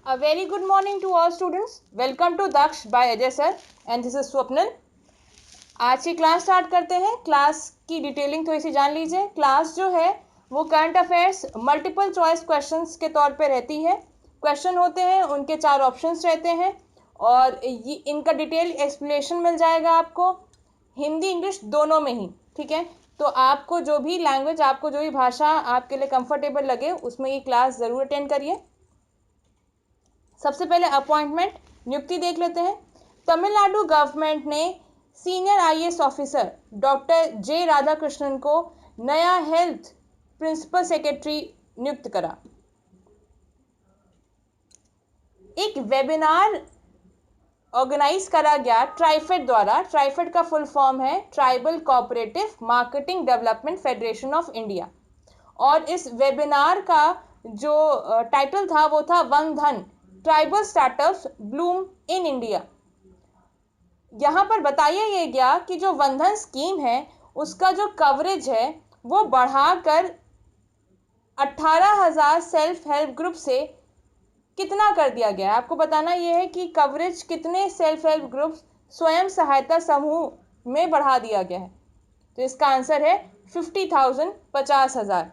A very good morning to all students. Welcome to Daksh by Ajay sir and this is Swapnil. आज की class start करते हैं. Class की detailing थोड़ी सी जान लीजिए. क्लास जो है वो current affairs multiple choice questions के तौर पे रहती है. क्वेश्चन होते हैं, उनके 4 ऑप्शंस रहते हैं और ये इनका डिटेल एक्सप्लेनेशन मिल जाएगा आपको हिंदी इंग्लिश दोनों में ही. ठीक है, तो आपको जो भी लैंग्वेज, आपको जो भी भाषा आपके लिए कंफर्टेबल लगे उसमें ये क्लास ज़रूर अटेंड करिए. सबसे पहले अपॉइंटमेंट नियुक्ति देख लेते हैं. तमिलनाडु गवर्नमेंट ने सीनियर आईएएस ऑफिसर डॉक्टर जे राधाकृष्णन को नया हेल्थ प्रिंसिपल सेक्रेटरी नियुक्त करा. एक वेबिनार ऑर्गेनाइज करा गया ट्राइफेड द्वारा. ट्राइफेड का फुल फॉर्म है tribal cooperative marketing development federation of India. और इस वेबिनार का जो टाइटल था वो था वन धन tribal startups Bloom in India. यहाँ पर बताया ये गया कि जो वंधन स्कीम है उसका जो कवरेज है वो बढ़ाकर 18,000 सेल्फ हेल्प ग्रुप से कितना कर दिया गया है. आपको बताना ये है कि कवरेज कितने सेल्फ हेल्प ग्रुप स्वयं सहायता समूह में बढ़ा दिया गया है. तो इसका आंसर है 50,000, 50,000.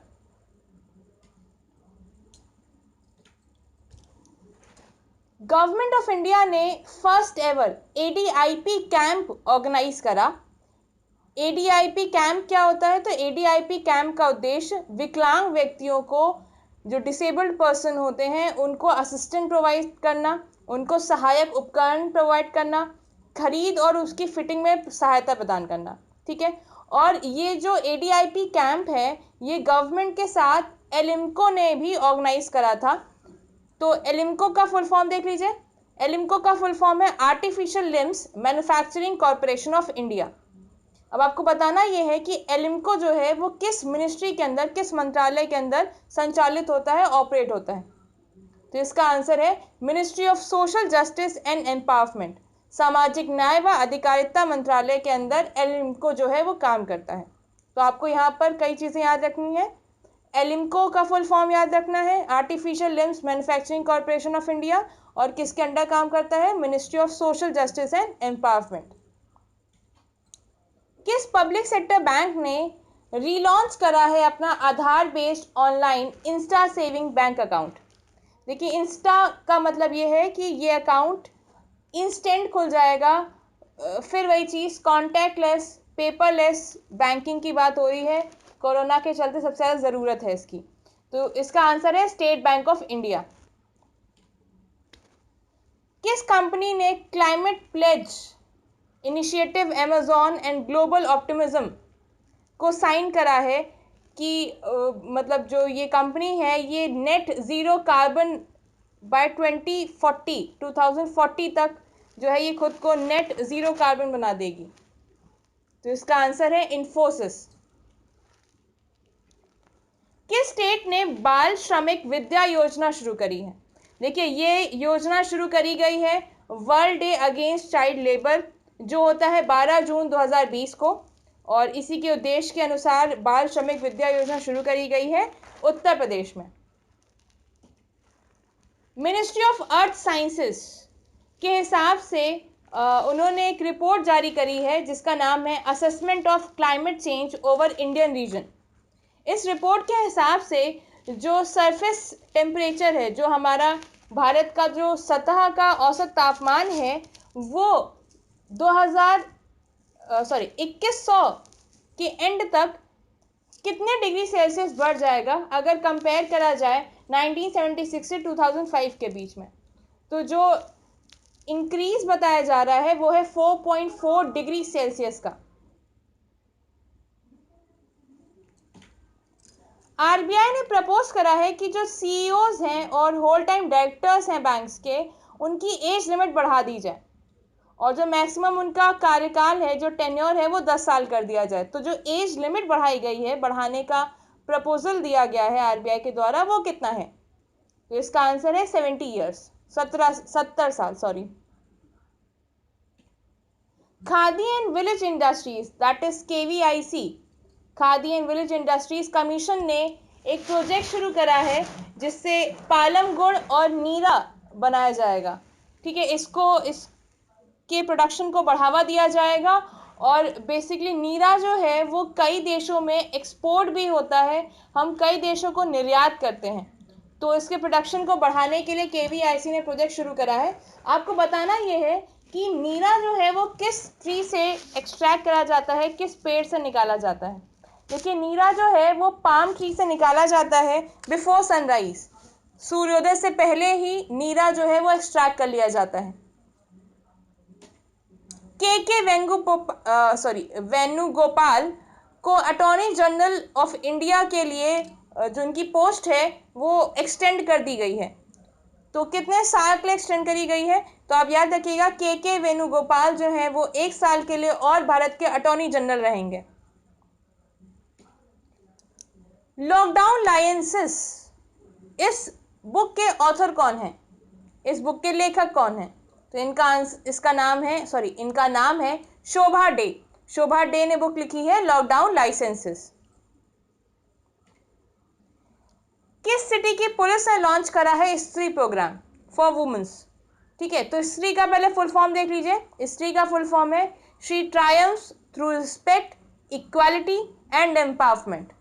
गवर्नमेंट ऑफ इंडिया ने first ever ADIP camp organise करा. एडीआईपी कैंप क्या होता है? तो एडीआईपी कैंप का उद्देश्य विकलांग व्यक्तियों को, जो डिसेबल्ड पर्सन होते हैं, उनको असिस्टेंट प्रोवाइड करना, उनको सहायक उपकरण प्रोवाइड करना, खरीद और उसकी फिटिंग में सहायता प्रदान करना. ठीक है, और ये जो एडीआईपी कैंप है ये गवर्नमेंट के साथ एलिम्को ने भी ऑर्गेनाइज करा था. तो एलिम्को का फुल फॉर्म देख लीजिए. एलिम्को का फुल फॉर्म है artificial limbs manufacturing corporation of India. अब आपको बताना ये है कि एलिम्को जो है वो किस मिनिस्ट्री के अंदर, किस मंत्रालय के अंदर संचालित होता है, ऑपरेट होता है. तो इसका आंसर है ministry of social justice and empowerment. सामाजिक न्याय व अधिकारिता मंत्रालय के अंदर एलिम्को जो है वो काम करता है. तो आपको यहाँ पर कई चीज़ें याद रखनी है. एलिम्को का फुल फॉर्म याद रखना है artificial limbs manufacturing corporation of India, और किसके अंडर काम करता है? Ministry of social justice and empowerment. किस पब्लिक सेक्टर बैंक ने रीलॉन्च करा है अपना Aadhaar based online insta saving bank account? देखिए, इंस्टा का मतलब ये है कि ये अकाउंट इंस्टेंट खुल जाएगा. फिर वही चीज़ कॉन्टैक्टलेस पेपरलेस बैंकिंग की बात हो रही है. कोरोना के चलते सबसे ज़्यादा ज़रूरत है इसकी. तो इसका आंसर है स्टेट बैंक ऑफ इंडिया. किस कंपनी ने climate pledge initiative Amazon and global optimism को साइन करा है कि मतलब जो ये कंपनी है ये नेट ज़ीरो कार्बन बाय 2040 तक जो है ये खुद को नेट ज़ीरो कार्बन बना देगी. तो इसका आंसर है इन्फोसिस. किस स्टेट ने बाल श्रमिक विद्या योजना शुरू करी है? देखिए, ये योजना शुरू करी गई है world day against child labour जो होता है 12 जून 2020 को, और इसी के उद्देश्य के अनुसार बाल श्रमिक विद्या योजना शुरू करी गई है उत्तर प्रदेश में. मिनिस्ट्री ऑफ अर्थ साइंसेस के हिसाब से उन्होंने एक रिपोर्ट जारी करी है जिसका नाम है assessment of climate change over Indian reason. इस रिपोर्ट के हिसाब से जो सरफेस टेम्परेचर है, जो हमारा भारत का जो सतह का औसत तापमान है वो 2100 के एंड तक कितने डिग्री सेल्सियस बढ़ जाएगा अगर कंपेयर करा जाए 1976 से 2005 के बीच में. तो जो इंक्रीज बताया जा रहा है वो है 4.4 डिग्री सेल्सियस का. आरबीआई ने प्रपोज करा है कि जो सीईओज हैं और होल टाइम डायरेक्टर्स हैं बैंक्स के, उनकी एज लिमिट बढ़ा दी जाए और जो मैक्सिमम उनका कार्यकाल है, जो टेन्योर है, वो 10 साल कर दिया जाए. तो जो एज लिमिट बढ़ाई गई है, बढ़ाने का प्रपोजल दिया गया है आरबीआई के द्वारा, वो कितना है? तो इसका आंसर है 70 ईयर्स, 70 साल. Sorry. Khadi and village industries that is KVIC, khadi and village industries commission ने एक प्रोजेक्ट शुरू करा है जिससे पालम गुड़ और नीरा बनाया जाएगा, ठीक है। इसके प्रोडक्शन को बढ़ावा दिया जाएगा और बेसिकली नीरा जो है वो कई देशों में एक्सपोर्ट भी होता है, हम कई देशों को निर्यात करते हैं। तो इसके प्रोडक्शन को बढ़ाने के लिए केवीआईसी ने प्रोजेक्ट शुरू करा है। आपको बताना ये है कि नीरा जो है वो किस ट्री से एक्सट्रैक्ट करा जाता है, किस पेड़ से निकाला जाता है। देखिए नीरा जो है वो पाम ट्री से निकाला जाता है बिफोर सनराइज, सूर्योदय से पहले ही नीरा जो है वो एक्सट्रैक्ट कर लिया जाता है। के वेणुगोपाल को अटॉर्नी जनरल ऑफ इंडिया के लिए जो उनकी पोस्ट है वो एक्सटेंड कर दी गई है। तो कितने साल के लिए एक्सटेंड करी गई है, तो आप याद रखिएगा के वेणुगोपाल जो है वो 1 साल के लिए और भारत के अटॉर्नी जनरल रहेंगे। लॉकडाउन लाइसेंस, इस बुक के ऑथर कौन है, इस बुक के लेखक कौन है, तो इनका नाम है शोभा डे। शोभा डे ने बुक लिखी है लॉकडाउन लाइसेंसेस। किस सिटी की पुलिस ने लॉन्च करा है स्त्री प्रोग्राम फॉर वुमेन्स, ठीक है। तो स्त्री का पहले फुल फॉर्म देख लीजिए। स्त्री का फुल फॉर्म है she triumphs through respect, equality and empowerment.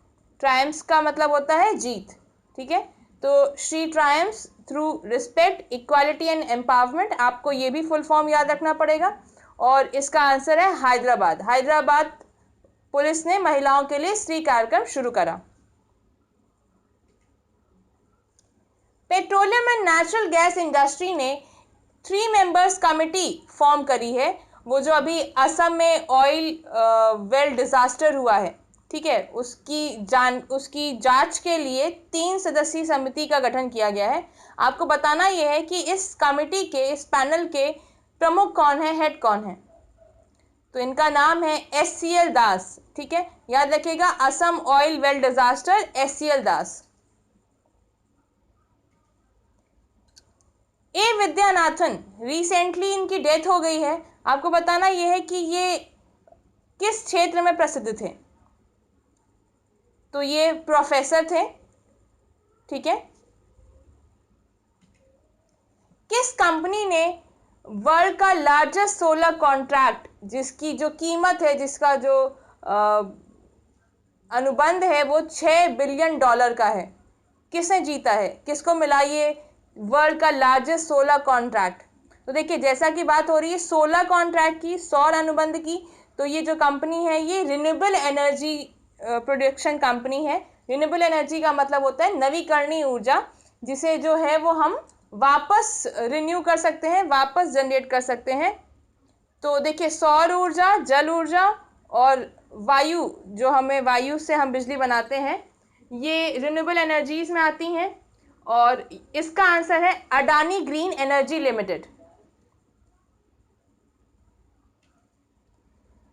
Triumphs का मतलब होता है जीत, ठीक है। तो she triumphs through respect, equality and empowerment, आपको ये भी फुल फॉर्म याद रखना पड़ेगा। और इसका आंसर है हैदराबाद। हैदराबाद पुलिस ने महिलाओं के लिए स्त्री कार्यक्रम शुरू करा। Petroleum and natural gas industry ने 3 मेंबर्स कमिटी फॉर्म करी है, वो जो अभी असम में ऑयल वेल डिजास्टर हुआ है, ठीक है, उसकी जांच के लिए 3 सदस्यीय समिति का गठन किया गया है। आपको बताना यह है कि इस कमिटी के, इस पैनल के प्रमुख कौन है, हेड कौन है, तो इनका नाम है SCL दास, ठीक है। याद रखिएगा Assam oil well disaster, SCL दास। ए विद्यानाथन, रिसेंटली इनकी डेथ हो गई है। आपको बताना यह है कि ये किस क्षेत्र में प्रसिद्ध थे, तो ये प्रोफेसर थे, ठीक है। किस कंपनी ने वर्ल्ड का लार्जेस्ट सोलर कॉन्ट्रैक्ट, जिसकी जो कीमत है, जिसका जो अनुबंध है वो $6 बिलियन का है, किसने जीता है, किसको मिला ये वर्ल्ड का लार्जेस्ट सोलर कॉन्ट्रैक्ट। तो देखिए जैसा कि बात हो रही है सोलर कॉन्ट्रैक्ट की, सौर अनुबंध की, तो ये जो कंपनी है ये रिन्यूएबल एनर्जी प्रोडक्शन कंपनी है। रिन्यूएबल एनर्जी का मतलब होता है नवीकरणीय ऊर्जा, जिसे जो है वो हम वापस रिन्यू कर सकते हैं, वापस जनरेट कर सकते हैं। तो देखिए सौर ऊर्जा, जल ऊर्जा और वायु, जो हमें वायु से हम बिजली बनाते हैं, ये रिन्यूएबल एनर्जीज में आती हैं। और इसका आंसर है अडानी ग्रीन एनर्जी लिमिटेड।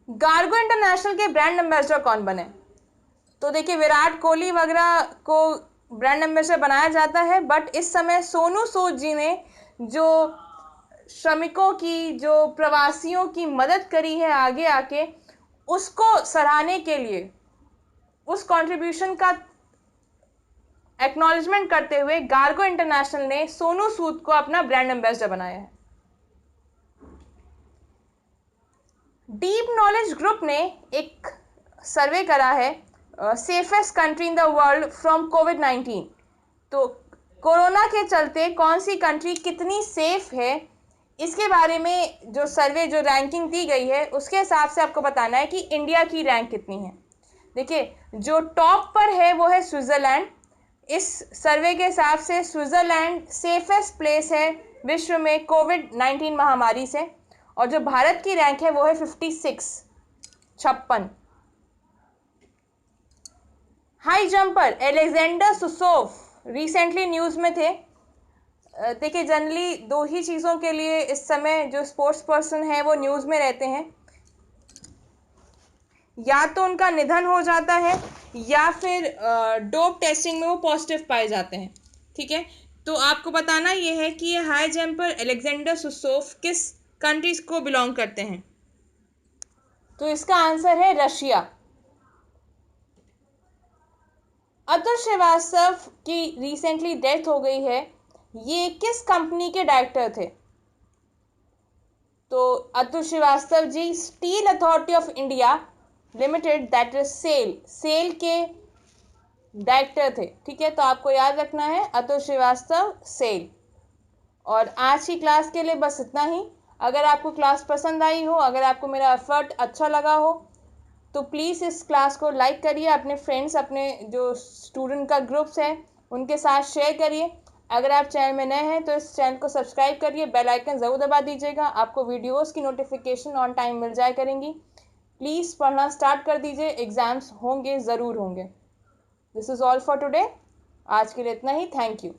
गार्गो इंटरनेशनल के ब्रांड एम्बेसडर कौन बने, तो देखिए विराट कोहली वगैरह को ब्रांड एम्बेसडर बनाया जाता है, बट इस समय सोनू सूद जी ने जो श्रमिकों की, जो प्रवासियों की मदद करी है आगे आके, उसको सराहने के लिए, उस कंट्रीब्यूशन का एक्नॉलेजमेंट करते हुए गार्गो इंटरनेशनल ने सोनू सूद को अपना ब्रांड एम्बेसडर बनाया है। डीप नॉलेज ग्रुप ने एक सर्वे करा है safest country in the world from कोविड-19। तो कोरोना के चलते कौन सी कंट्री कितनी सेफ है, इसके बारे में जो सर्वे, जो रैंकिंग दी गई है, उसके हिसाब से आपको बताना है कि इंडिया की रैंक कितनी है। देखिए जो टॉप पर है वो है स्विट्जरलैंड। इस सर्वे के हिसाब से स्विट्जरलैंड सेफेस्ट प्लेस है विश्व में कोविड-19 महामारी से, और जो भारत की रैंक है वो है 56। High jumper Alexander Susov recently news में थे। देखिए जनरली 2 ही चीज़ों के लिए इस समय जो स्पोर्ट्स पर्सन है वो न्यूज़ में रहते हैं, या तो उनका निधन हो जाता है या फिर डोप टेस्टिंग में वो पॉजिटिव पाए जाते हैं, ठीक है। तो आपको बताना ये है कि ये हाई जंपर एलेक्जेंडर सुसोव किस कंट्रीज को बिलोंग करते हैं, तो इसका आंसर है रशिया। अतुल श्रीवास्तव की रिसेंटली डेथ हो गई है। ये किस कंपनी के डायरेक्टर थे? तो Atul Shrivastava ji steel authority of India limited, that is SAIL के डायरेक्टर थे। ठीक है, तो आपको याद रखना है अतुल श्रीवास्तव, सेल। और आज की क्लास के लिए बस इतना ही। अगर आपको क्लास पसंद आई हो, अगर आपको मेरा एफर्ट अच्छा लगा हो, तो प्लीज़ इस क्लास को लाइक करिए, अपने फ्रेंड्स, अपने जो स्टूडेंट का ग्रुप्स है उनके साथ शेयर करिए। अगर आप चैनल में नए हैं तो इस चैनल को सब्सक्राइब करिए, बेल आइकन ज़रूर दबा दीजिएगा, आपको वीडियोस की नोटिफिकेशन ऑन टाइम मिल जाया करेंगी। प्लीज़ पढ़ना स्टार्ट कर दीजिए, एग्ज़ाम्स होंगे, ज़रूर होंगे। This is all for today. आज के लिए इतना ही। Thank you.